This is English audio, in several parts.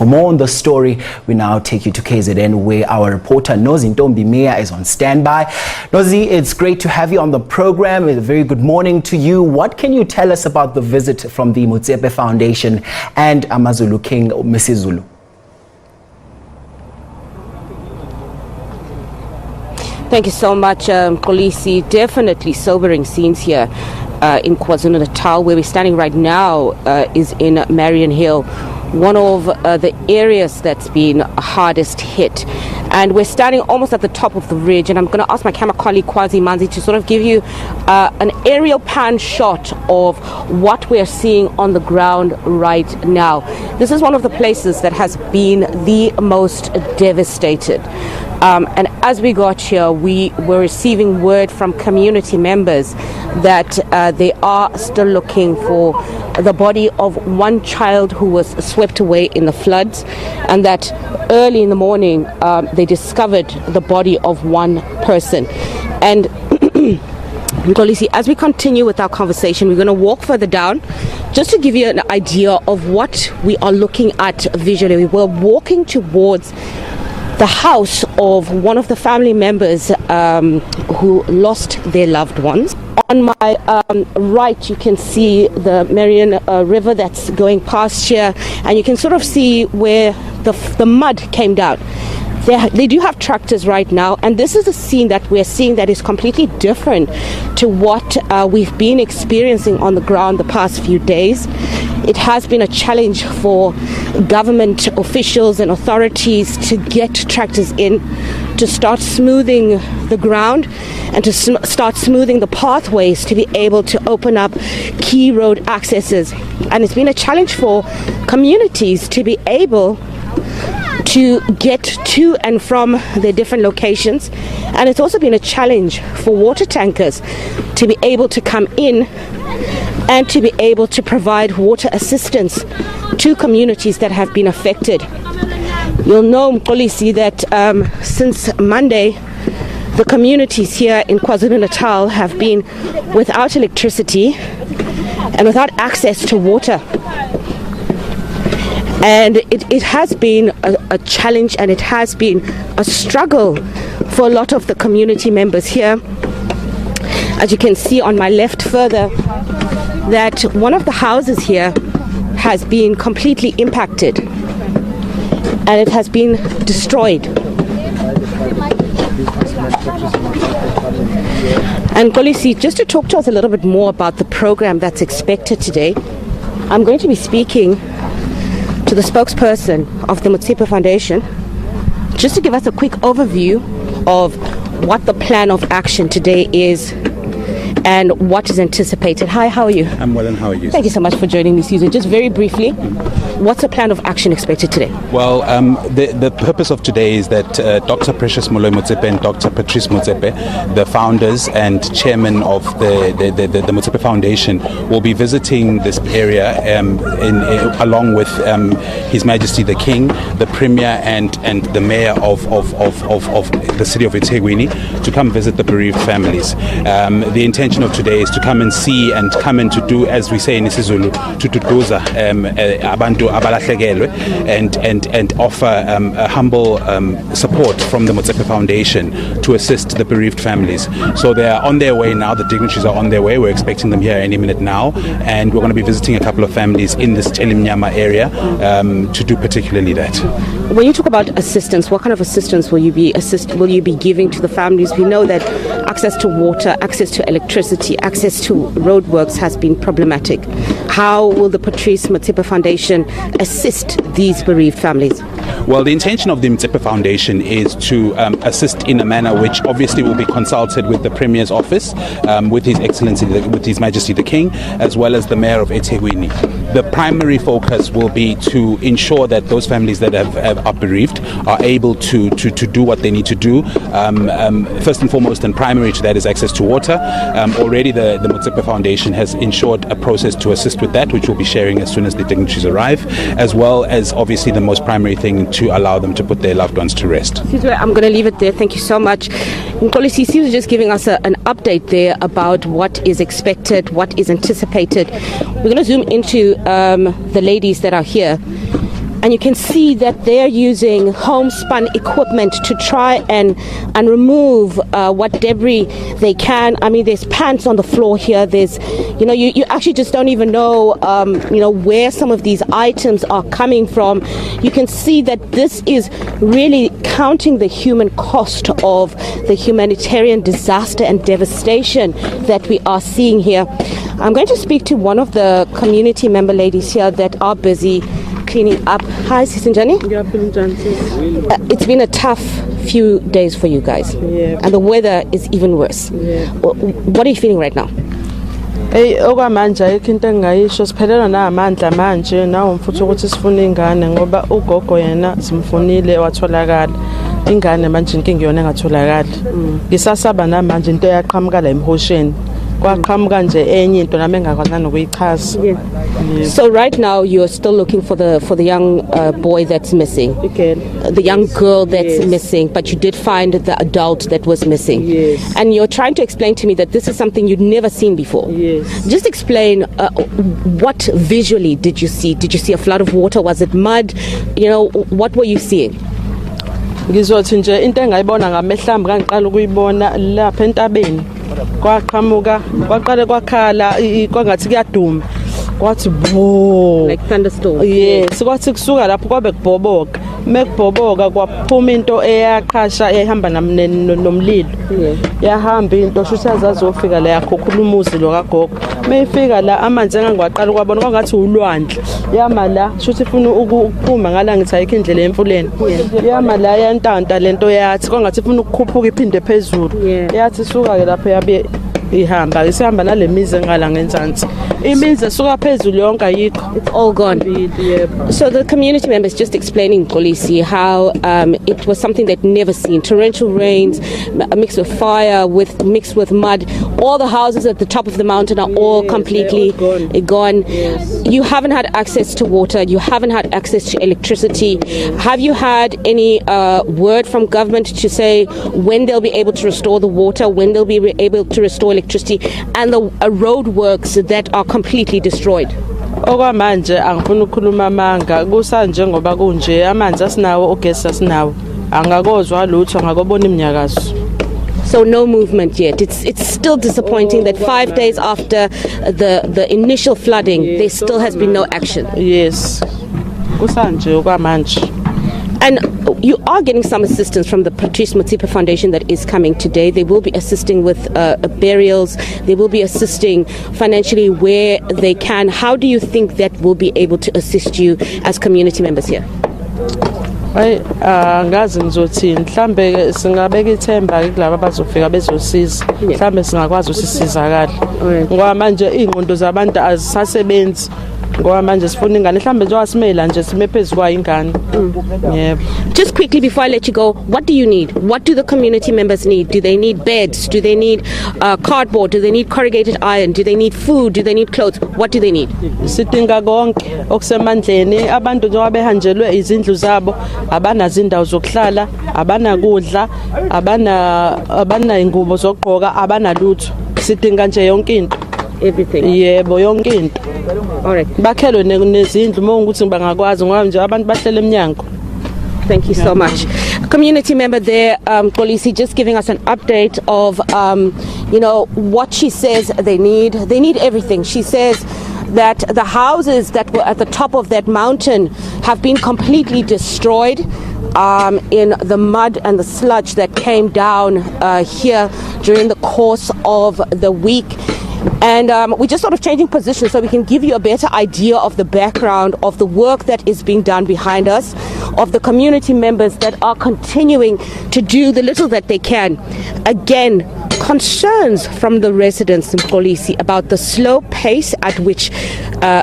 For more on the story, we now take you to KZN, where our reporter Nozi Ntombi Meya is on standby. Nozi, it's great to have you on the program. A very good morning to you. What can you tell us about the visit from the Motsepe Foundation and Amazulu King, Mrs. Zulu? Thank you so much, Kolisi. Definitely sobering scenes here in KwaZulu-Natal. Where we're standing right now is in Marion Hill, one of the areas that's been hardest hit. And we're standing almost at the top of the ridge, and I'm going to ask my camera colleague Kwazi Manzi to sort of give you an aerial pan shot of what we're seeing on the ground right now. This is one of the places that has been the most devastated. And as we got here, we were receiving word from community members that they are still looking for the body of one child who was swept away in the floods, and that early in the morning they discovered the body of one person. And Kolisi, as we continue with our conversation, we're going to walk further down just to give you an idea of what we are looking at visually. We're walking towards the house of one of the family members who lost their loved ones. On my right, you can see the Marion River that's going past here, and you can sort of see where the mud came down. They do have tractors right now, and this is a scene that we're seeing that is completely different to what we've been experiencing on the ground the past few days. It has been a challenge for government officials and authorities to get tractors in, to start smoothing the ground and to start smoothing the pathways to be able to open up key road accesses. And it's been a challenge for communities to be able to get to and from their different locations, and it's also been a challenge for water tankers to be able to come in and to be able to provide water assistance to communities that have been affected. You'll know, Mkolisi, that since Monday, the communities here in KwaZulu-Natal have been without electricity and without access to water. And it has been a challenge, and it has been a struggle for a lot of the community members here. As you can see on my left further, that one of the houses here has been completely impacted and it has been destroyed. And Kolisi, just to talk to us a little bit more about the program that's expected today, I'm going to be speaking to the spokesperson of the Motsepe Foundation just to give us a quick overview of what the plan of action today is and what is anticipated. Hi, how are you? I'm well, and how are you? Thank you so much for joining me, Susan. Just very briefly, what's the plan of action expected today? Well, the purpose of today is that Dr. Precious Moloi Motsepe and Dr. Patrice Motsepe, the founders and chairman of the Motsepe Foundation, will be visiting this area along with His Majesty the King, the Premier, and the Mayor of the city of eThekwini, to come visit the bereaved families. The intention of today is to come and see and come and to do, as we say in isiZulu, to tuduza abantu abalahlekelwe, and offer a humble support from the Motsepe Foundation to assist the bereaved families. So they are on their way now. The dignitaries are on their way. We're expecting them here any minute now, and we're going to be visiting a couple of families in this Telimnyama area to do particularly that. When you talk about assistance, what kind of assistance will you be giving to the families? We know that access to water, access to electricity, access to roadworks has been problematic. How will the Patrice Motsepe Foundation assist these bereaved families? Well, the intention of the Motsepe Foundation is to assist in a manner which obviously will be consulted with the Premier's office, with His Excellency, with His Majesty the King, as well as the Mayor of eThekwini. The primary focus will be to ensure that those families that are bereaved are able to do what they need to do. First and foremost, and primary to that, is access to water. Already the Motsepe Foundation has ensured a process to assist with that, which we'll be sharing as soon as the dignitaries arrive, as well as obviously the most primary thing, to allow them to put their loved ones to rest. I'm going to leave it there. Thank you so much. Nkolisi was just giving us an update there about what is expected, what is anticipated. We're going to zoom into the ladies that are here. And you can see that they're using homespun equipment to try and remove what debris they can. I mean, there's pants on the floor here. There's, you actually just don't even know, where some of these items are coming from. You can see that this is really counting the human cost of the humanitarian disaster and devastation that we are seeing here. I'm going to speak to one of the community member ladies here that are busy cleaning up. Hi, Sisinjani. It's been a tough few days for you guys. Yeah. And the weather is even worse. Yeah. What are you feeling right now? Okwamanje ayikho into engayisho siphelelwa namandla manje nawo mfuthu ukuthi sifune ingane ngoba ugogo yena simfunile watholakala ingane manje inkinga yona engatholakala ngisasaba namanje into yaqhamuka la emhosheni kwaqhamuka nje enye into nami engakwazi nokuyichaza. So right now you're still looking for the young boy that's missing. Okay. The young girl that's Yes. missing, but you did find the adult that was missing. Yes. And you're trying to explain to me that this is something you'd never seen before. Yes. Just explain what visually did you see? Did you see a flood of water? Was it mud? What were you seeing? Ngizothi nje into engayibona ngamehlambi kangiqala ukuyibona lapha entabeni kwaqhamuka kwaqale kwakhala kwangathi kuyaduma kwathi bo Like thunderstorms. yes kwathi kusuka lapho kwabe kubhoboka mekubhoboka kwaphuma into eyaqhasha ehamba nomlilo yahamba into shuthi azazofika la yakhokhula umuzi lo kagogo mayifika la amanzi engangiwaqala kwabona kwangathi ulwandle yama la shuthi ifuna ukuphuma ngala ngithi ayikho indlela emfuleni yama la yantanta lento yathi kwangathi ifuna ukukhuphuka iphinde phezulu yathi suka ke lapho yabe ihamba isihamba nalemizi engala ngenzansi imizi esuka phezulu yonke ayikho. It's all gone. So the community members just explaining, Polisi, how it was something they'd never seen. Torrential rains mixed with fire, mixed with mud. All the houses at the top of the mountain are all completely gone. Yes. You haven't had access to water. You haven't had access to electricity. Have you had any word from government to say when they'll be able to restore the water, when they'll be able to restore electricity, and the road works that are completely destroyed? Okwamanje angifuna ukukhuluma amanga kusanje ngoba kunje amanzi asinawo ogesi asinawo angakozwa lutho angakobona iminyakazo. So no movement yet. It's still disappointing that 5 days after the initial flooding, there still has been no action. Yes kusanje okwamanje. And you are getting some assistance from the Patrice Motsepe Foundation that is coming today. They will be assisting with burials. They will be assisting financially where they can. How do you think that will be able to assist you as community members here? Ngazi ngizothini mhlambe singabeka ithemba kulabo abazofika bezosiza mhlambe singakwazi usisizakala ngoba manje ingqondo zabantu azisasebenzi ngoba manje sifuna ingane mhlambe njengoba simela nje sime phezukwa ingane. Yebo. Just quickly before I let you go, what do you need? What do the community members need? Do they need beds? Do they need cardboard? Do they need corrugated iron? Do they need food? Do they need clothes? What do they need? Sidinga konke okusemandleni abantu njengoba behanjelwe izindlu zabo abanazo indawo zokuhlala abanakudla abana ingubo zokugqoka abanalutho sidinga nje yonke into. Everything. Yebo yonke into. All right. Bakhelwe nezindlu mongukuthi bangakwazi ngoba nje abantu bahlele eminyango. Thank you so much. Community member there, Polisi, just giving us an update of, what she says they need. They need everything. She says that the houses that were at the top of that mountain have been completely destroyed in the mud and the sludge that came down here during the course of the week. And we're just sort of changing positions so we can give you a better idea of the background of the work that is being done behind us, of the community members that are continuing to do the little that they can. Again, concerns from the residents in Polisi about the slow pace at which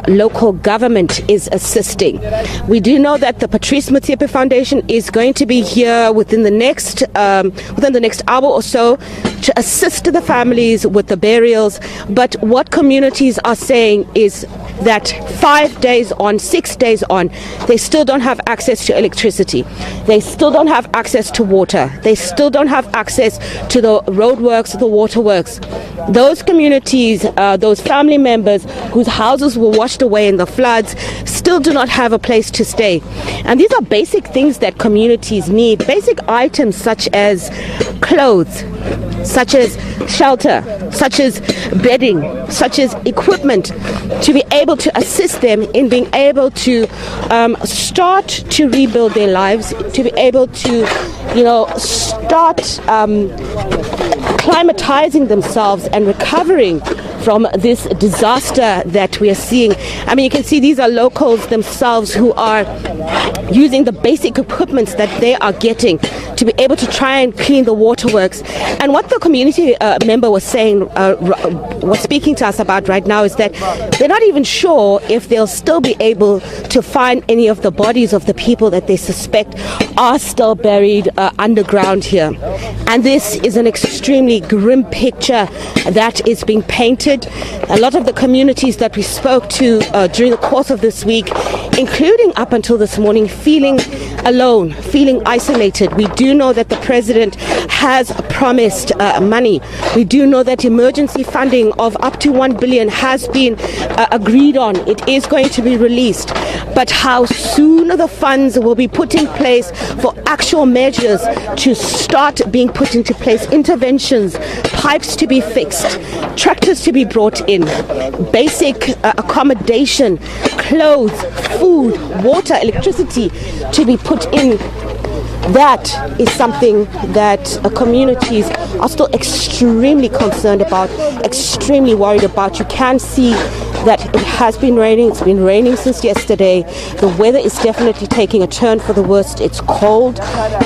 local government is assisting. We do know that the Patrice Motsepe Foundation is going to be here within the next hour or so to assist the families with the burials. But what communities are saying is that 5 days on, 6 days on, they still don't have access to electricity. They still don't have access to water. They still don't have access to the roadworks the waterworks. Those communities, those family members whose houses were washed away in the floods still do not have a place to stay. And these are basic things that communities need, basic items such as clothes, such as shelter, such as bedding, such as equipment, to be able to assist them in being able to start to rebuild their lives, to be able to, start acclimatizing themselves and recovering from this disaster that we are seeing. I mean, you can see these are locals themselves who are using the basic equipment that they are getting to be able to try and clean the waterworks. And what the community member was saying, was speaking to us about right now, is that they're not even sure if they'll still be able to find any of the bodies of the people that they suspect are still buried underground here. And this is an extremely grim picture that is being painted. A lot of the communities that we spoke to during the course of this week, including up until this morning, feeling alone, feeling isolated. We do know that the president has promised money. We do know that emergency funding of up to 1 billion has been agreed on. It is going to be released. But how soon the funds will be put in place for actual measures to start being put into place, interventions, pipes to be fixed, tractors to be brought in, basic accommodation, clothes, food, water, electricity to be put in. That is something that communities are still extremely concerned about, extremely worried about. You can see that it has been raining. It's been raining since yesterday. The weather is definitely taking a turn for the worst. It's cold,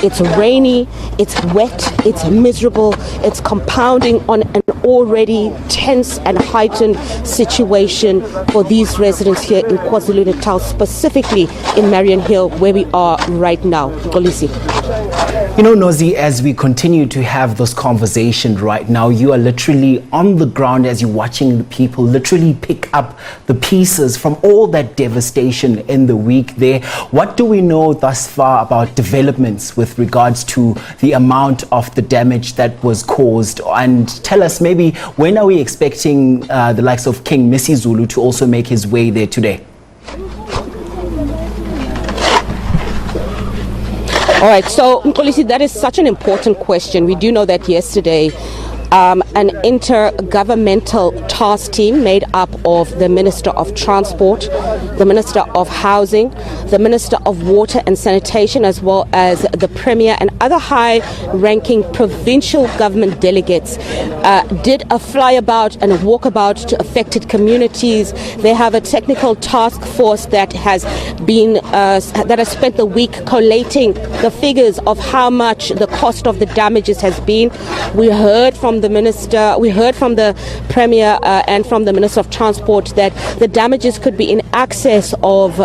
it's rainy, it's wet, it's miserable. It's compounding on an already tense and heightened situation for these residents here in KwaZulu-Natal, specifically in Marion Hill, where we are right now. Kolisi. Nozi, as we continue to have this conversation right now, you are literally on the ground as you're watching the people literally pick up the pieces from all that devastation in the week there. What do we know thus far about developments with regards to the amount of the damage that was caused? And tell us, maybe, when are we expecting the likes of King Misizulu to also make his way there today? All right, so Mkolisi, that is such an important question. We do know that yesterday an intergovernmental task team made up of the Minister of Transport, the Minister of Housing, the Minister of Water and Sanitation, as well as the Premier and other high-ranking provincial government delegates did a flyabout and a walkabout to affected communities. They have a technical task force that has been that has spent the week collating the figures of how much the cost of the damages has been. We heard from the Minister, we heard from the Premier and from the Minister of Transport that the damages could be in excess of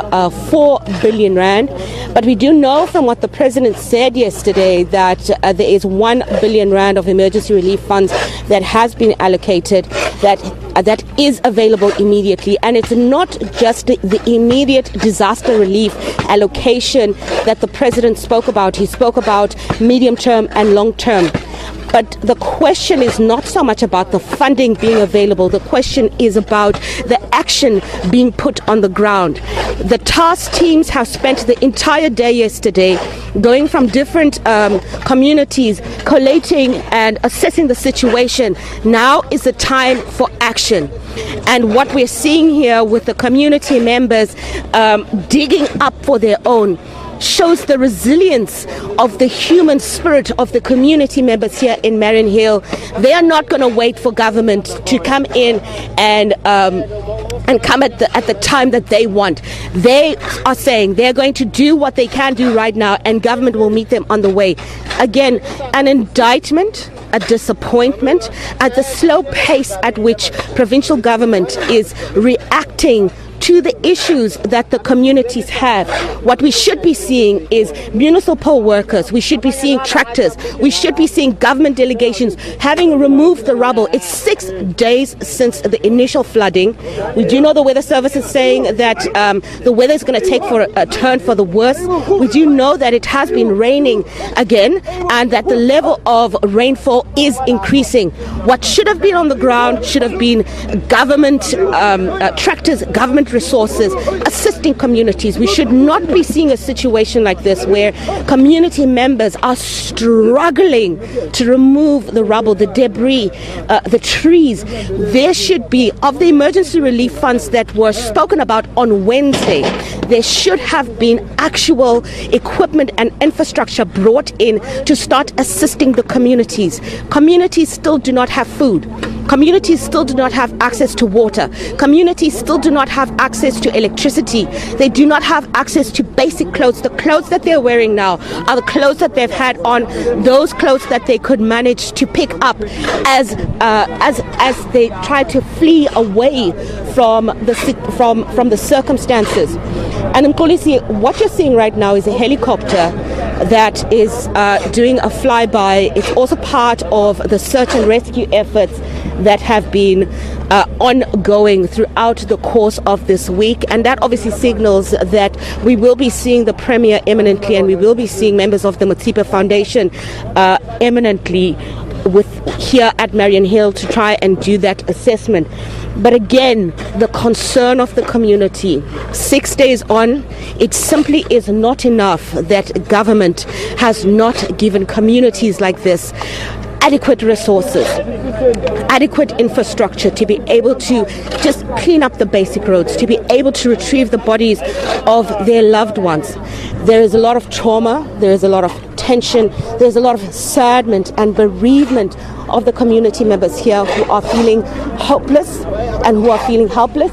4 billion rand. But we do know from what the President said yesterday that there is 1 billion rand of emergency relief funds that has been allocated, that is available immediately. And it's not just the immediate disaster relief allocation that the President spoke about. He spoke about medium term and long term. But the question is not so much about the funding being available. The question is about the action being put on the ground. The task teams have spent the entire day yesterday going from different communities, collating and assessing the situation. Now is the time for action. And what we're seeing here with the community members digging up for their own shows the resilience of the human spirit of the community members here in Marion Hill. They are not going to wait for government to come in and come at the time that they want. They are saying they're going to do what they can do right now, and government will meet them on the way. Again, an indictment, a disappointment at the slow pace at which provincial government is reacting to the issues that the communities have. What we should be seeing is municipal workers, we should be seeing tractors, we should be seeing government delegations having removed the rubble. It's 6 days since the initial flooding. We do know the weather service is saying that the weather is going to take for a turn for the worse. We do know that it has been raining again and that the level of rainfall is increasing. What should have been on the ground should have been government tractors, government resources, assisting communities. We should not be seeing a situation like this where community members are struggling to remove the rubble, the debris, the trees. There should be, of the emergency relief funds that were spoken about on Wednesday, there should have been actual equipment and infrastructure brought in to start assisting the communities. Communities still do not have food. Communities still do not have access to water. Communities still do not have access to electricity. They do not have access to basic clothes. The clothes that they're wearing now are the clothes that they've had on, those clothes that they could manage to pick up as they try to flee away from the circumstances. And in Kolisi, what you're seeing right now is a helicopter that is doing a flyby. It's also part of the search and rescue efforts that have been ongoing throughout the course of this week, and that obviously signals that we will be seeing the Premier imminently, and we will be seeing members of the Motsepe Foundation imminently here at Marion Hill to try and do that assessment. But again, the concern of the community, 6 days on, it simply is not enough that government has not given communities like this adequate resources, adequate infrastructure to be able to just clean up the basic roads, to be able to retrieve the bodies of their loved ones. There is a lot of trauma, there is a lot of tension, there's a lot of sadness and bereavement of the community members here who are feeling hopeless and who are feeling helpless.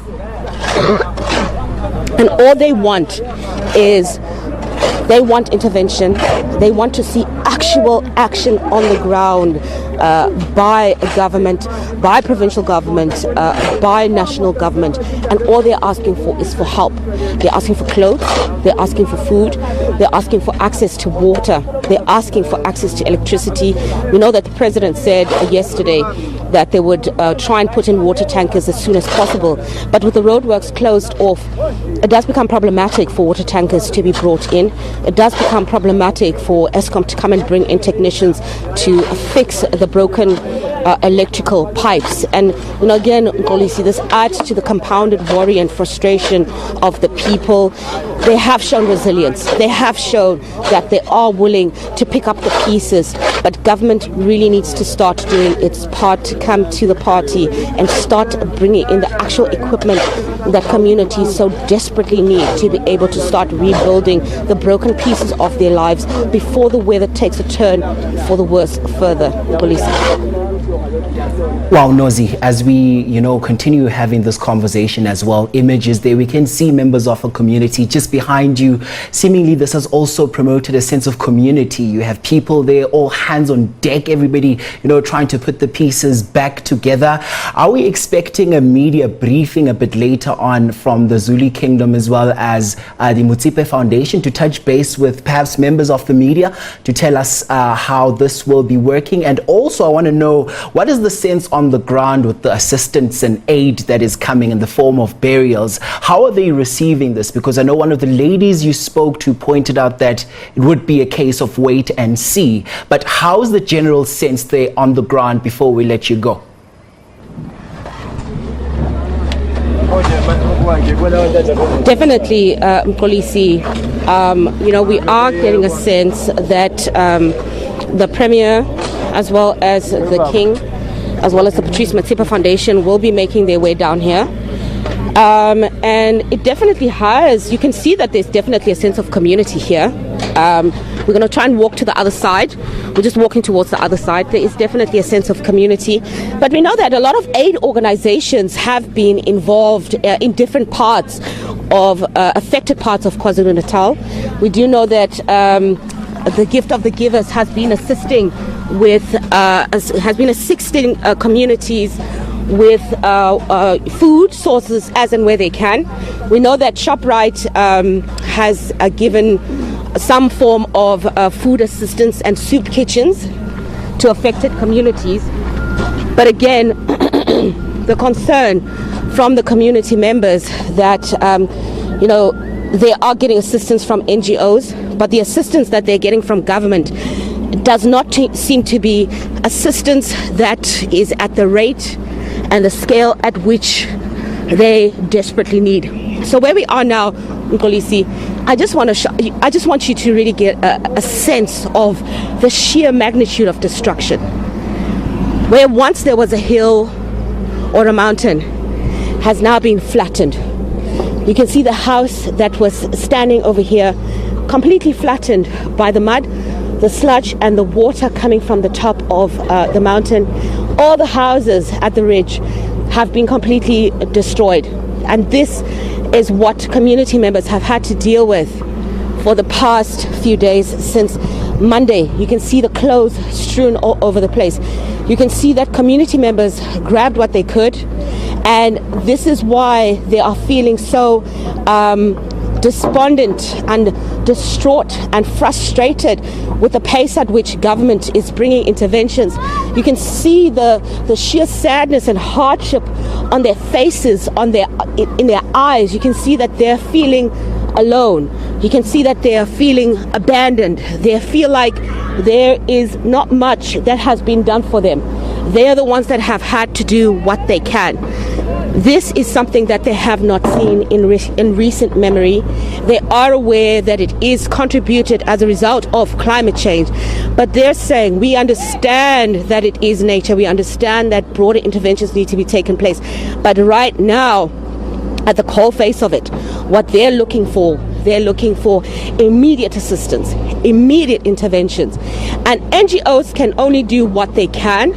And all they want is they want intervention. They want to see actual action on the ground by government, by provincial government, by national government. And all they're asking for is for help. They're asking for clothes, they're asking for food, they're asking for access to water, they're asking for access to electricity. We know that the President said yesterday that they would try and put in water tankers as soon as possible. But with the roadworks closed off, it does become problematic for water tankers to be brought in. It does become problematic for Eskom to come and bring in technicians to fix the broken electrical pipes. And again, Kolisi, this adds to the compounded worry and frustration of the people. They have shown resilience. They have shown that they are willing to pick up the pieces, but government really needs to start doing its part to come to the party and start bringing in the actual equipment that communities so desperately need to be able to start rebuilding the broken pieces of their lives before the weather takes a turn for the worse further. Wow, Nozi, as we, continue having this conversation as well, images there, we can see members of a community just behind you. Seemingly this has also promoted a sense of community. You have people there, all hands on deck, everybody, trying to put the pieces back together. Are we expecting a media briefing a bit later on from the Zulu Kingdom as well as the Motsepe Foundation to touch base with perhaps members of the media to tell us how this will be working? And also I want to know, what is the sense on the ground with the assistance and aid that is coming in the form of burials? How are they receiving this? Because I know one of the ladies you spoke to pointed out that it would be a case of wait and see. But how's the general sense there on the ground before we let you go? Definitely, Kolisi. We are getting a sense that the Premier, as well as the King, as well as the Patrice Motsepe Foundation will be making their way down here. And it definitely has, you can see that there's definitely a sense of community here. We're going to try and walk to the other side. We're just walking towards the other side. There is definitely a sense of community. But we know that a lot of aid organizations have been involved in different parts of affected parts of KwaZulu-Natal. We do know that the Gift of the Givers has been assisting with communities with food sources as and where they can. We know that ShopRite has given some form of food assistance and soup kitchens to affected communities. But again, the concern from the community members that, they are getting assistance from NGOs, but the assistance that they're getting from government does not seem to be assistance that is at the rate and the scale at which they desperately need. So where we are now, Mxolisi, I just want you to really get a sense of the sheer magnitude of destruction. Where once there was a hill or a mountain has now been flattened. You can see the house that was standing over here completely flattened by the mud, the sludge and the water coming from the top of the mountain. All the houses at the ridge have been completely destroyed, and this is what community members have had to deal with for the past few days since Monday. You can see the clothes strewn all over the place. You can see that community members grabbed what they could, and this is why they are feeling so despondent and distraught and frustrated with the pace at which government is bringing interventions. You can see the sheer sadness and hardship on their faces, in their eyes. You can see that they're feeling alone. You can see that they are feeling abandoned. They feel like there is not much that has been done for them. They are the ones that have had to do what they can. This is something that they have not seen in recent memory. They are aware that it is contributed as a result of climate change, but they're saying, we understand that it is nature, we understand that broader interventions need to be taken place, but right now, at the coalface of it, what they're looking for immediate assistance, immediate interventions, and NGOs can only do what they can.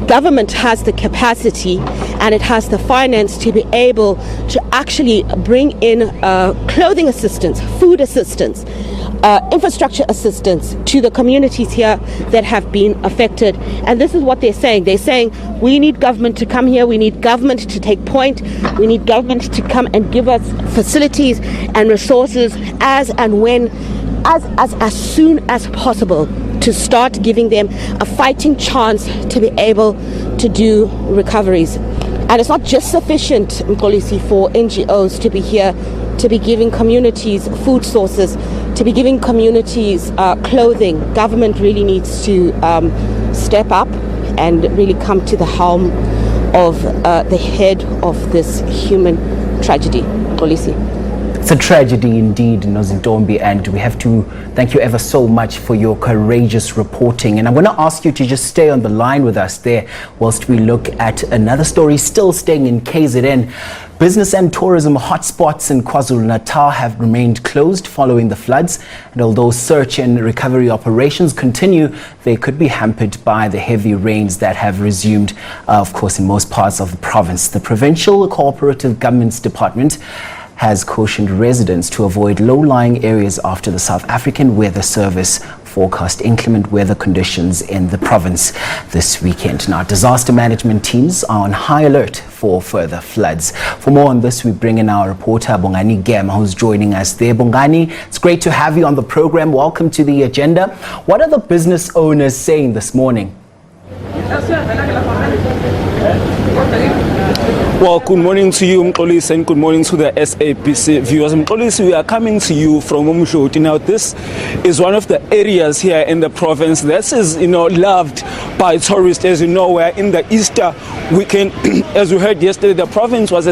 Government has the capacity and it has the finance to be able to actually bring in clothing assistance, food assistance, infrastructure assistance to the communities here that have been affected. And this is what they're saying. They're saying we need government to come here, we need government to take point, we need government to come and give us facilities and resources as and when, as soon as possible, to start giving them a fighting chance to be able to do recoveries. And it's not just sufficient, Mxolisi, for NGOs to be here, to be giving communities food sources, to be giving communities clothing. Government really needs to step up and really come to the helm of the head of this human tragedy. Mxolisi. It's a tragedy indeed, Nozintombi, and we have to thank you ever so much for your courageous reporting. And I'm going to ask you to just stay on the line with us there whilst we look at another story still staying in KZN. Business and tourism hotspots in KwaZulu-Natal have remained closed following the floods, and although search and recovery operations continue, they could be hampered by the heavy rains that have resumed, of course, in most parts of the province. The Provincial Cooperative Government's Department has cautioned residents to avoid low-lying areas after the South African Weather Service forecast inclement weather conditions in the province this weekend. Now, disaster management teams are on high alert for further floods. For more on this, we bring in our reporter, Bongani Gema, who's joining us there. Bongani, it's great to have you on the program. Welcome to the agenda. What are the business owners saying this morning? Well, good morning to you, Mxolisi, and good morning to the SABC viewers. Mxolisi, we are coming to you from Umshoti. Now, this is one of the areas here in the province. This is, loved by tourists. As you know, we're in the Easter weekend. As we heard yesterday, the province was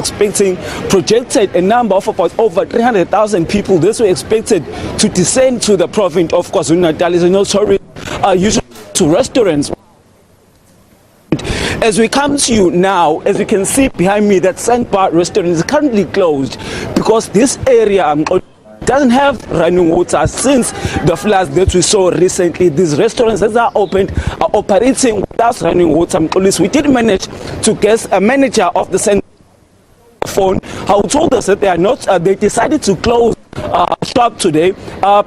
projected a number of about over 300,000 people. This were expected to descend to the province of KwaZulu-Natal. As you know, tourists are usually to restaurants. As we come to you now, as you can see behind me, that Sandbar restaurant is currently closed because this area doesn't have running water since the floods that we saw recently. These restaurants that are opened are operating without running water. We did manage to get a manager of the Sandbar phone who told us that they decided to close shop today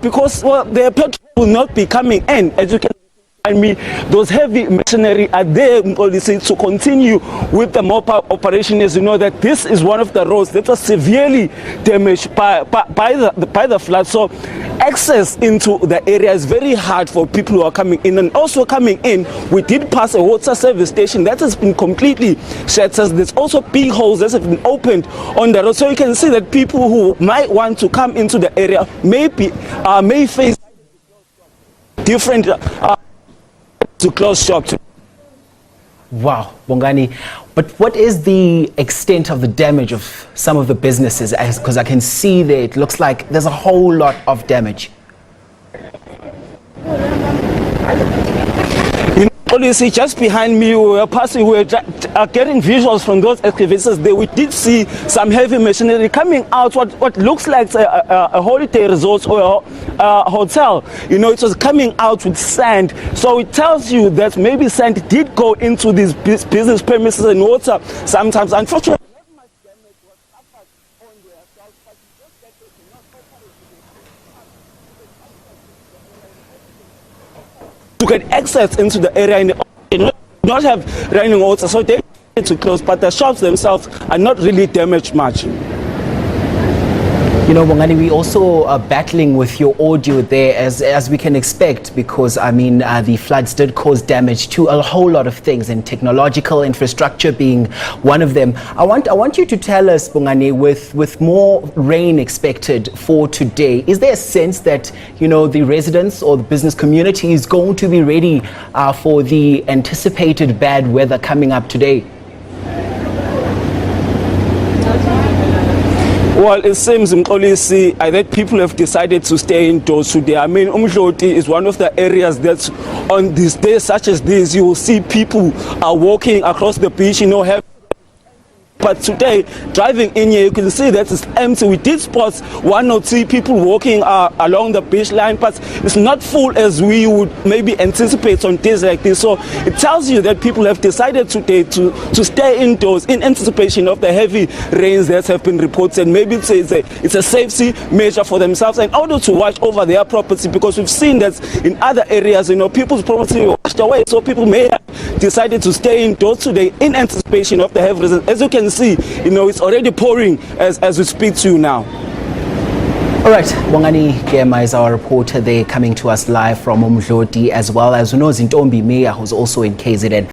because their petrol will not be coming in. As you can I mean, those heavy machinery are there to continue with the mop operation. As you know, that this is one of the roads that was severely damaged by the flood. So access into the area is very hard for people who are coming in. And also coming in, we did pass a water service station that has been completely shattered. There's also big holes that have been opened on the road. So you can see that people who might want to come into the area may face different to close shop. Wow, Bongani. But what is the extent of the damage of some of the businesses? Because I can see there, it looks like there's a whole lot of damage. Policy just behind me, we were getting visuals from those excavators there. We did see some heavy machinery coming out what looks like a holiday resort or a hotel. You know, it was coming out with sand. So it tells you that maybe sand did go into these business premises and water sometimes. Unfortunately, to get access into the area and not have running water, so they need to close, but the shops themselves are not really damaged much. You know, Bongani, we also are battling with your audio there, as we can expect, because I mean the floods did cause damage to a whole lot of things, and technological infrastructure being one of them. I want you to tell us, Bongani, with more rain expected for today, is there a sense that, you know, the residents or the business community is going to be ready for the anticipated bad weather coming up today? Well, it seems Mxolisi that people have decided to stay indoors today. I mean, Umdloti is one of the areas that on these days such as this, you will see people are walking across the beach, you know, but today, driving in here, you can see that it's empty. We did spot one or two people walking along the beach line, but it's not full as we would maybe anticipate on days like this. So it tells you that people have decided today to stay indoors in anticipation of the heavy rains that have been reported. Maybe it's a safety measure for themselves and also to watch over their property, because we've seen that in other areas, you know, people's property washed away. So people may have decided to stay indoors today in anticipation of the heavy rains. As you can see, you know, it's already pouring as we speak to you now. All right, Bongani Gema is our reporter there, coming to us live from Umdloti, as well as Zintombi Meya, who's also in KZN.